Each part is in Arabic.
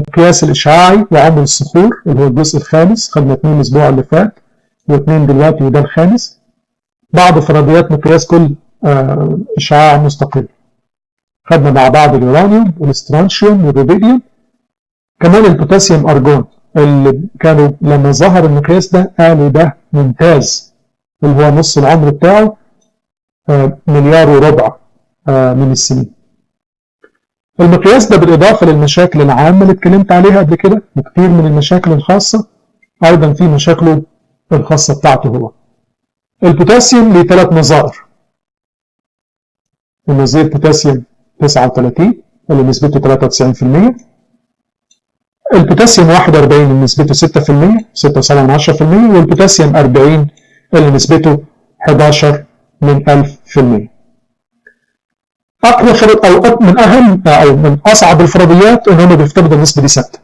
المقياس الاشعاعي وعمر الصخور اللي هو الجزء الخامس، خدنا 2 الاسبوع اللي فات و2 دلوقتي وده الخامس. بعض فرضيات مقياس كل اشعاع مستقل. خدنا مع بعض اليورانيوم والاسترانشيوم والروبيديوم، كمان البوتاسيوم ارجون اللي كانوا لما ظهر المقياس ده قالوا ده ممتاز، اللي هو نص العمر بتاعه 1.4 مليار من السنين. المقياس ده بالإضافة للمشاكل العامة اللي اتكلمت عليها قبل كده وكتير من المشاكل الخاصة، أيضا في مشاكله الخاصة بتاعته هو. البوتاسيوم ليه 3 نظائر. النظير بوتاسيوم 39 اللي نسبته 93%، البوتاسيوم 41 اللي نسبته 6%، 6.7%، والبوتاسيوم 40 اللي نسبته 11/1000%. أقوى فرض أو من أهم أو من أصعب الفرضيات إن هم بيفترضوا النسبة دي ثابتة.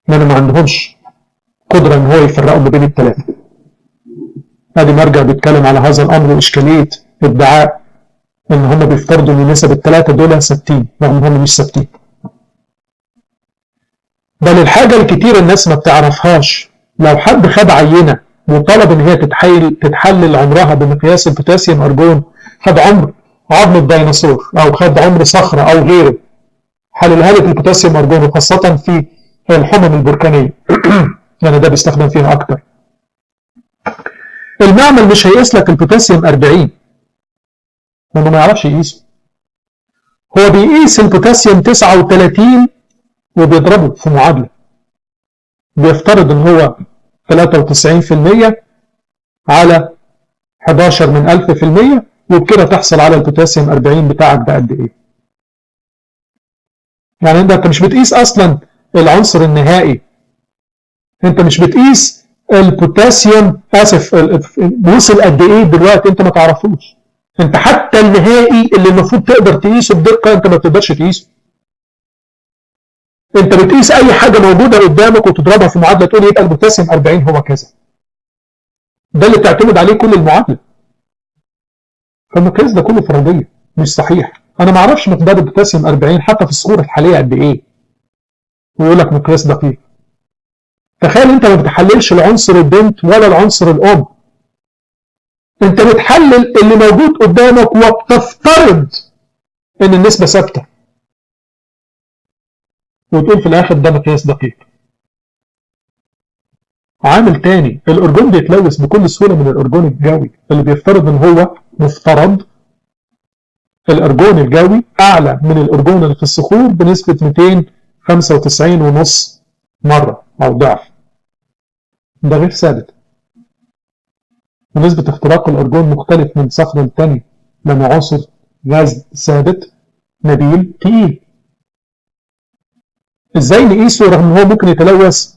لأن ما عندهمش قدرة إن هو يفرقوا ما بين الثلاثة. هذه مرجع بيتكلم على هذا الأمر وإشكالية ادعاء إن هم بيفترضوا إن نسب الثلاثة دول ثابتين رغم إن هم مش ثابتين. بل الحاجة الكتير الناس ما بتعرفهاش، لو حد خد عينة وطلب إن هي تتحلل عمرها بمقياس البوتاسيوم أرجون، خد عمر عظم الديناصور أو خد عمر صخرة أو غيره، حللها لك البوتاسيوم أرجون، وخاصة في الحمم البركانية يعني ده بيستخدم فيها أكتر. المعمل مش هيقيس لك البوتاسيوم 40 لأنه ما يعرفش يقيسه. هو بيقيس البوتاسيوم 39 وبيضربه في معادلة. بيفترض إن هو 93% على 11/1000%، وبكده تحصل على البوتاسيوم 40 بتاعك ده قد إيه. يعني أنت مش بتقيس أصلا العنصر النهائي، أنت مش بتقيس البوتاسيوم وصل قد إيه دلوقتي، أنت ما تعرفوش. أنت حتى النهائي اللي المفروض تقدر تقيسه بدقة أنت ما بتقدرش تقيسه. أنت بتقيس أي حاجة موجودة قدامك وتضربها في معادلة تقول يبقى البوتاسيوم 40 هو كذا. ده اللي بتعتمد عليه كل المعادلة. فالمقياس ده كله فرضية مش صحيح. أنا ما أعرفش مقدار البوتاسيوم 40 حتى في الصخور الحالية قد إيه، ويقول لك مقياس دقيق. تخيل أنت ما بتحللش العنصر البنت ولا العنصر الأم، أنت بتحلل اللي موجود قدامك وبتفترض إن النسبة ثابتة، وتقول في الآخر ده مقياس دقيق. عامل تاني، الأرجون بيتلوث بكل سهولة من الأرجون الجوي اللي بيفترض إن هو مفترض الأرجون الجوي أعلى من الأرجون اللي في الصخور بنسبة 295.5 مرة أو ضعف. ده غير ثابت. ونسبة اختراق الأرجون مختلف من صخر للتاني، لأن عنصر غاز ثابت نبيل تقيل. إزاي نقيسه رغم إن هو ممكن يتلوث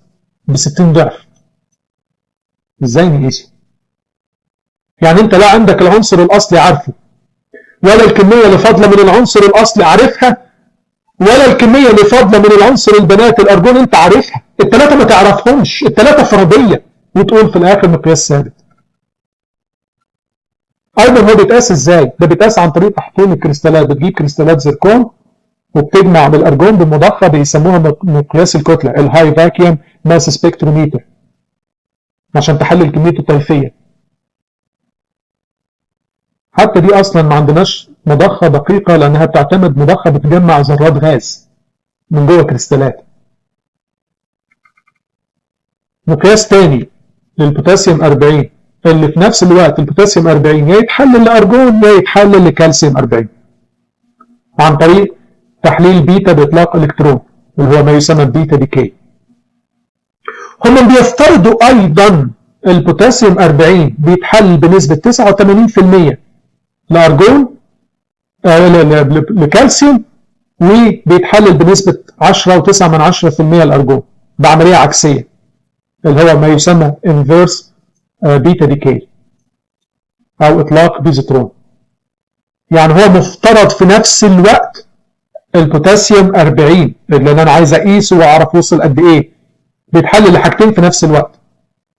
ب60 ضعف؟ إزاي نقيسه؟ يعني أنت لا عندك العنصر الأصلي عارفه، ولا الكمية اللي فاضلة من العنصر الأصلي عارفها، ولا الكمية اللي فاضلة من العنصر البنات الأرجون أنت عارفها. الثلاثة ما تعرفهمش، الثلاثة فرضية، وتقول في الآخر مقياس ثابت. أيضا هو بيتقاس إزاي؟ ده بيتقاس عن طريق تحطيم الكريستالات. بتجيب كريستالات زركون وبتجمع بالأرجون بمضخة بيسموها مقياس الكتلة، الهاي فاكيوم ماس سبكتروميتر، عشان تحلل كمية الطيفية. حتى دي أصلا ما عندناش مضخة دقيقة، لأنها بتعتمد مضخة بتجمع ذرات غاز من جوه كريستالات. مقياس تاني للبوتاسيوم 40 اللي في نفس الوقت البوتاسيوم 40 يا يتحلل لأرجون يا يتحلل لكالسيوم 40 عن طريق تحليل بيتا بإطلاق إلكترون اللي هو ما يسمى بيتا ديكي. هم بيفترضوا أيضا البوتاسيوم 40 بيتحلل بنسبة 89% لأرجون لكالسيوم، وبيتحلل بنسبة 10.9% لأرجون بعملية عكسية اللي هو ما يسمى inverse بيتا ديكي أو إطلاق بيزوترون. يعني هو مفترض في نفس الوقت البوتاسيوم 40 اللي أنا عايز أقيسه وأعرف وصل قد إيه بيتحلل لحاجتين في نفس الوقت،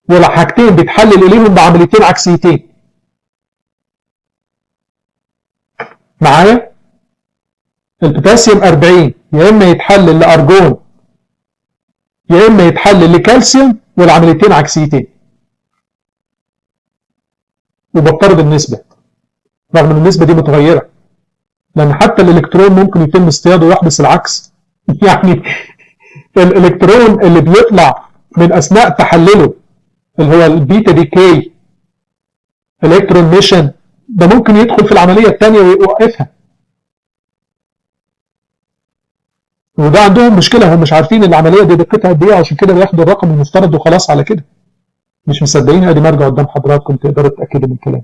والحاجتين بيتحلل إليهم بعمليتين عكسيتين. معايا؟ البوتاسيوم 40 يا اما يتحلل لارجون يا اما يتحلل لكالسيوم، والعمليتين عكسيتين. وبفترض النسبه رغم ان النسبه دي متغيره، لان حتى الالكترون ممكن يتم اصطياده ويحدث العكس. يعني الالكترون اللي بيطلع من اثناء تحلله اللي هو البيتا ديكي الكترون ميشن، ده ممكن يدخل في العمليه الثانيه ويوقفها. وده عندهم مشكله، هم مش عارفين العمليه دي دقتها قد ايه، عشان كده بياخدوا الرقم المفترض وخلاص على كده، مش مصدقين. ادي مرجع قدام حضراتكم تقدروا تتاكدوا من الكلام.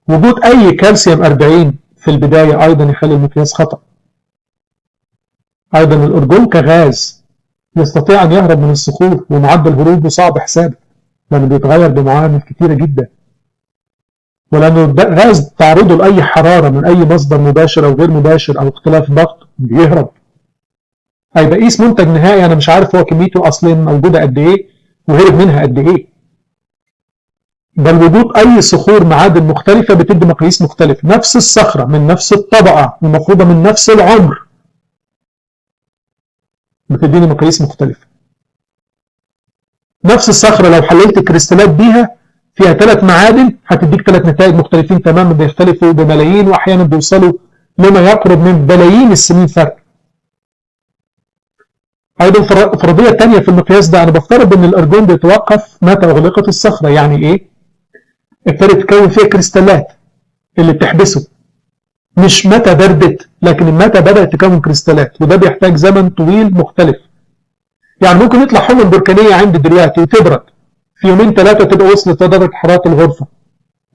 وجود اي كالسيوم 40 في البدايه ايضا يخلي المقياس خطا. ايضا الارجون كغاز يستطيع ان يهرب من الصخور، ومعدل هروبه صعب حسابه لانه بيتغير بمعامل كتيره جدا، ولانه غاز تعرضه لاي حراره من اي مصدر مباشر او غير مباشر او اختلاف ضغط بيهرب. هيبقى قيس منتج نهائي انا مش عارف هو كميته اصلا موجوده قد ايه وهرب منها قد ايه. بل وجود اي صخور معادن مختلفه بتدي مقاييس مختلفه. نفس الصخره من نفس الطبقه المفروضه من نفس العمر بتديني مقاييس مختلفه. نفس الصخره لو حللت كريستالات بيها فيها 3 معادن هتديك 3 نتائج مختلفين تماما، بيختلفوا بملايين واحيانا بيوصلوا لما يقرب من بلايين السنين فرق. ايضا فرضيه ثانيه في المقياس ده، انا بفترض ان الارجون بيتوقف متى اغلقت الصخره. يعني ايه؟ ابتدت تكون فيها كريستالات اللي بتحبسه، مش متى بردت لكن متى بدات تكون كريستالات، وده بيحتاج زمن طويل مختلف. يعني ممكن يطلع حمم بركانيه عندي دلوقتي وتبرد في يومين 3 تبقى وصلت لدرجه حراره الغرفه،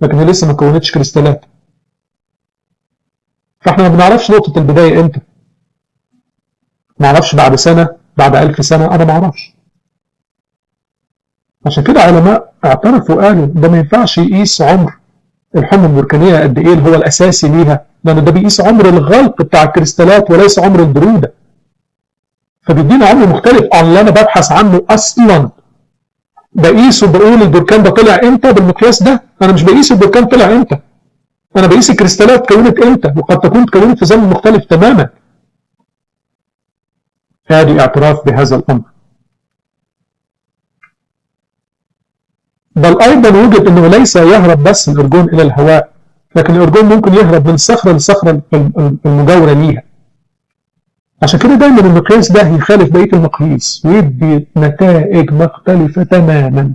لكن هي لسه ما كونتش كريستالات. فاحنا ما بنعرفش نقطه البدايه امتى، ما نعرفش بعد سنه بعد 1000 سنه، انا ما اعرفش. عشان كده علماء اعترفوا وقالوا ده ما ينفعش يقيس عمر الحمم البركانيه قد ايه اللي هو الاساسي ليها، لان ده بيقيس عمر الغلق بتاع الكريستالات وليس عمر البروده. فبيدينا عمر مختلف عن اللي انا ببحث عنه اصلا. بقيسه بقول البركان ده طلع امتى بالمقياس ده، انا مش بقيس البركان طلع امتى، انا بقيس الكريستالات كونت امتى، وقد تكون كونت في زمن مختلف تماما. هذه اعتراف بهذا الامر. بل ايضا وجد انه ليس يهرب بس الارجون الى الهواء، لكن الارجون ممكن يهرب من صخره لصخره المجاوره ليها. عشان كده دايما المقياس ده يخالف بقيه المقاييس ويدي نتائج مختلفه تماما،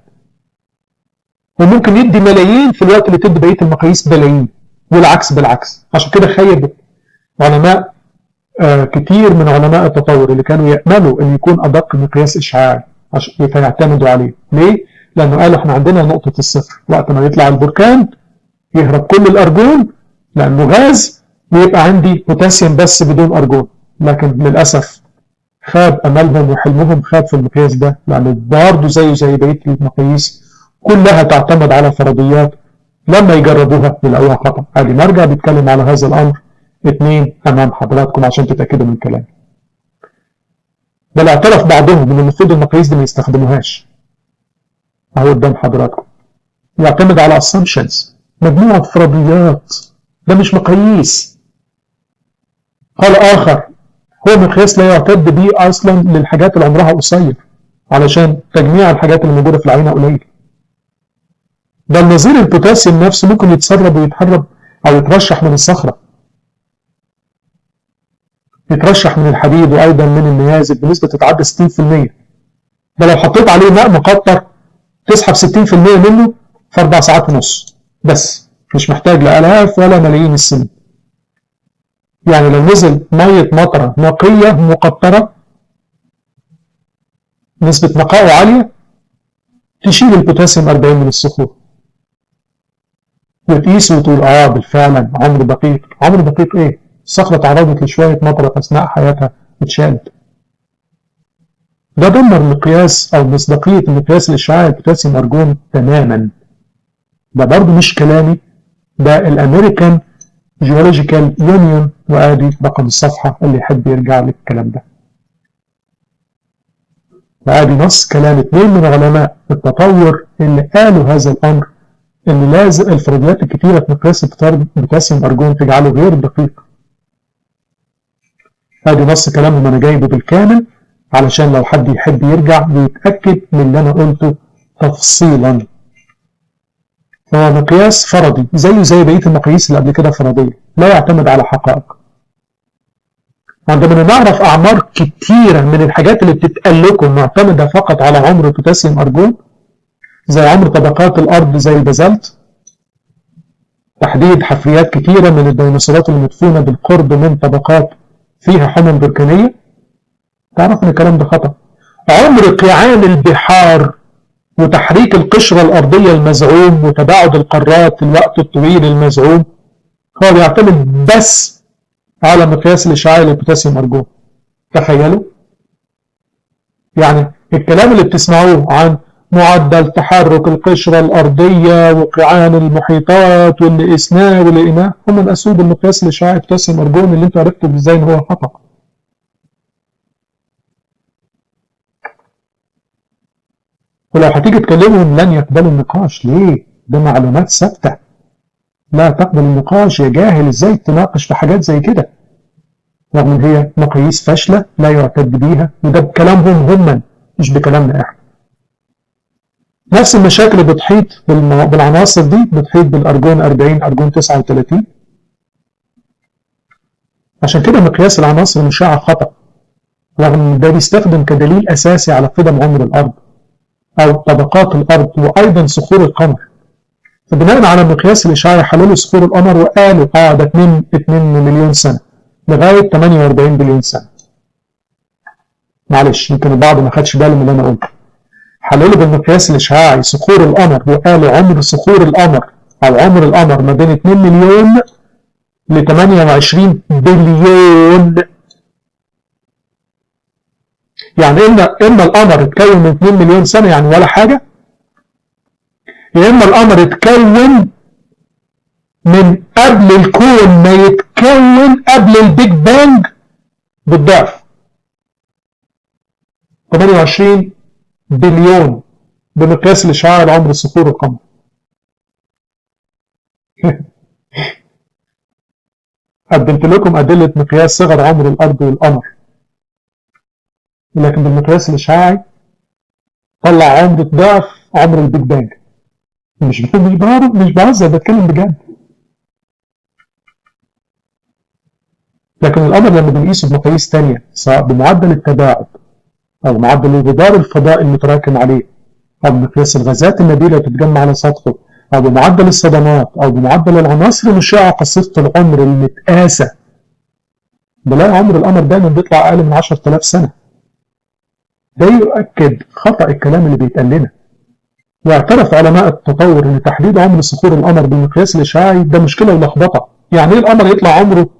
وممكن يدي ملايين في الوقت اللي تدي بقيه المقاييس بلايين، والعكس بالعكس. عشان كده خيب علماء كتير من علماء التطور اللي كانوا يأملوا ان يكون ادق مقياس اشعاعي فيعتمدوا عليه. ليه؟ لانه قالوا احنا عندنا نقطه الصفر، وقت ما يطلع البركان يهرب كل الارجون لانه غاز ويبقى عندي بوتاسيوم بس بدون ارجون. لكن للاسف خاب املهم وحلمهم خاب في المقياس ده، لانه برضه زي بقيه المقاييس كلها تعتمد على فرضيات لما يجربوها يلاقوها خطا. ادي مرجع بيتكلم على هذا الامر 2 امام حضراتكم عشان تتاكدوا من كلامي. بل اعترف بعضهم ان المفروض المقاييس دي ما يستخدموهاش. اهو قدام حضراتكم يعتمد على assumptions، مجموعه فرضيات، ده مش مقاييس. قال اخر هو مقياس لا يعتد به اصلا للحاجات اللي عمرها قصير، علشان تجميع الحاجات اللي موجوده في العينه قليل. بل نظير البوتاسيوم نفسه ممكن يتسرب ويتهرب او يترشح من الصخره، يترشح من الحديد وايضا من النيازك بنسبه تتعدى 60%. ده لو حطيت عليه ماء مقطر تسحب 60% منه في 4 ساعات ونص بس، مش محتاج لالاف ولا ملايين السنين. يعني لو نزل ميه مطره نقيه مقطره نسبه نقائه عاليه تشيل البوتاسيوم 40 من الصخور، وتقيس وتقول بالفعل عمر دقيق. عمر دقيق ايه؟ الصخره تعرضت لشويه مطره اثناء حياتها اتشالت. ده دمر مقياس او مصداقيه المقياس الاشعاعي البوتاسيوم ارجون تماما. ده برضه مش كلامي، ده الامريكان جيولوجيكال يونيون، وادي رقم الصفحه اللي يحب يرجع للكلام ده. وادي نص كلام 2 من علماء التطور اللي قالوا هذا الامر ان لازم الفرضيات الكتيره في مقياس بوتاسيوم ارجون تجعله غير دقيق. ادي نص كلامهم انا جايبه بالكامل علشان لو حد يحب يرجع ويتاكد من اللي انا قلته تفصيلا. هو مقياس فرضي زيه زي بقيه المقاييس اللي قبل كده فرضيه، لا يعتمد على حقائق. عندما نعرف اعمار كتيره من الحاجات اللي بتتقال لكم معتمده فقط على عمر بوتاسيوم ارجون، زي عمر طبقات الارض زي البازلت، تحديد حفريات كتيره من الديناصورات المدفونه بالقرب من طبقات فيها حمم بركانيه، تعرف ان الكلام ده خطأ. عمر قيعان البحار وتحريك القشرة الأرضية المزعوم وتباعد القارات في الوقت الطويل المزعوم هو بيعتمد بس على مقياس الاشعاعي للبوتاسيوم أرجون. تخيلوا يعني الكلام اللي بتسمعوه عن معدل تحرك القشرة الأرضية وقيعان المحيطات واللي قسناه واللي لقيناه هم الأسود بالمقياس الاشعاعي للبوتاسيوم أرجون اللي انتوا عرفتوا ازاي ان هو خطأ. ولو هتيجي تكلمهم لن يقبلوا النقاش. ليه؟ ده معلومات ثابته، لا تقبل النقاش يا جاهل. ازاي تناقش في حاجات زي كده رغم ان هي مقاييس فاشله لا يعتد بيها، وده بكلامهم هم مش بكلامنا احنا. نفس المشاكل اللي بتحيط بالعناصر دي بتحيط بالارجون 40 ارجون 39. عشان كده مقياس العناصر المشعه خطا، رغم ان ده بيستخدم كدليل اساسي على قدم عمر الارض او طبقات الارض وايضا صخور القمر. فبناء على مقياس الاشعاعي حللوا صخور القمر وقالوا ده 2 مليون سنه لغايه 48 بليون سنه. معلش يمكن البعض ما خدش باله من اللي انا قلته. حللوا بالمقياس الاشعاعي صخور القمر وقالوا عمر صخور القمر او عمر القمر ما بين 2 مليون ل 28 بليون. يعني اما القمر اتكون من 2 مليون سنه يعني ولا حاجه، يا اما القمر اتكون من قبل الكون ما يتكون قبل البيج بانج بالضعف 28 بليون بمقياس الاشعاعي لعمر صخور القمر. قدمت لكم ادله مقياس صغر عمر الارض والقمر، لكن بالمقياس الاشعاعي طلع عمر ضعف عمر البيج بانج. مش بهزر، بتكلم بجد. لكن القمر لما بنقيسه بمقاييس تانية سواء بمعدل التباعد او معدل الغبار الفضائي المتراكم عليه او بمقياس الغازات النبيله اللي بتتجمع على سطحه او بمعدل الصدمات او بمعدل العناصر المشعه قصيره العمر المتقاسه، بلاقي عمر القمر دايما بيطلع اقل من 10,000 سنه. ده يؤكد خطا الكلام اللي بيتقال لنا. واعترف علماء التطور ان تحديد عمر صخور القمر بالمقياس الاشعاعي ده مشكله ولخبطه. يعني ايه القمر يطلع عمره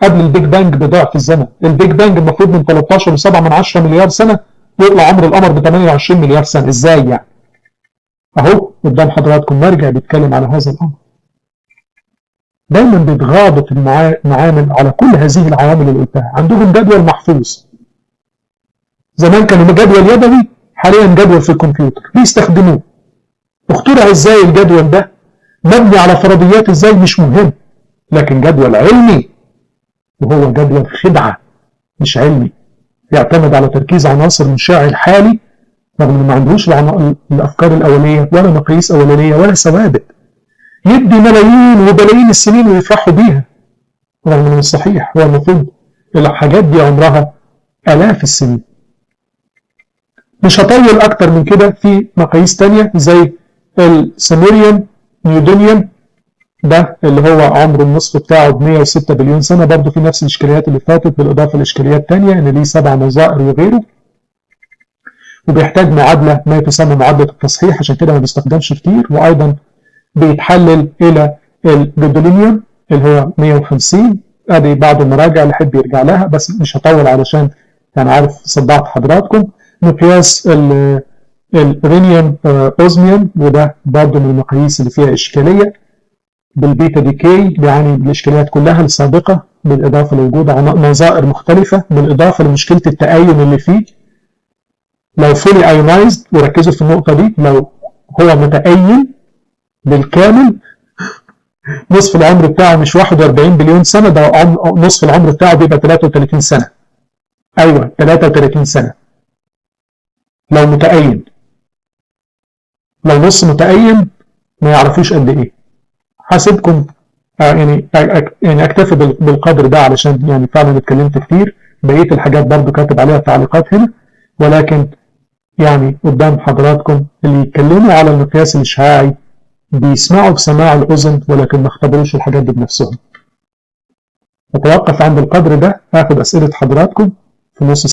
قبل البيج بانج بضعف الزمن؟ البيج بانج المفروض من 13.7 مليار سنه ويطلع عمر القمر ب 28 مليار سنه، ازاي يعني؟ اهو قدام حضراتكم مرجع بيتكلم على هذا الامر. دايما بيتغاضط المعامل على كل هذه العوامل اللي قلتها. عندهم جدول محفوظ، زمان كان جدول يدوي، حاليا جدول في الكمبيوتر بيستخدموه. اخترع ازاي الجدول ده؟ مبني على فرضيات ازاي؟ مش مهم، لكن جدول علمي، وهو جدول خدعه مش علمي، يعتمد على تركيز عناصر المشع الحالي رغم انه ما عندهوش الافكار الاوليه ولا مقاييس اولانيه ولا ثوابت. يدي ملايين وبلايين السنين ويفرحوا بيها رغم انه مش صحيح. هو المفروض الحاجات دي عمرها الاف السنين. مش هطول اكتر من كده. في مقاييس تانية زي الساموريان نيودونيان، ده اللي هو عمر النصف بتاعه ب 106 بليون سنه، برضه في نفس الاشكاليات اللي فاتت بالاضافه لاشكاليات تانية ان ليه 7 نظائر وغيره، وبيحتاج معادله ما تسمى معادله التصحيح، عشان كده ما بيستخدمش كتير. وايضا بيتحلل الى الجدولينيوم اللي هو 150. ادي بعض المراجع اللي يحب يرجع لها، بس مش هطول علشان يعني عارف صدعت حضراتكم. مقياس الرينيوم اوزميوم، وده برضه من المقاييس اللي فيها اشكاليه بالبيتا ديكي، يعني الاشكاليات كلها السابقه، بالاضافه لوجود نظائر مختلفه، بالاضافه لمشكله التأين اللي فيه. لو فولي ايونايزد، وركزوا في النقطه دي، لو هو متأين بالكامل نصف العمر بتاعه مش 41 بليون سنة، ده نصف العمر بتاعه بيبقى 33 سنة. أيوة 33 سنة لو متأين. لو نص متأين ما يعرفوش قد إيه. حاسبكم يعني أكتفي بالقدر ده علشان يعني فعلا اتكلمت كتير. بقية الحاجات برضو كاتب عليها تعليقات هنا، ولكن يعني قدام حضراتكم اللي يتكلموا على المقياس الاشعاعي بيسمعوا بسماع الأذن ولكن ما اختبروش الحاجات دي بنفسهم. أتوقف عند القدر ده، هاخد أسئلة حضراتكم في نص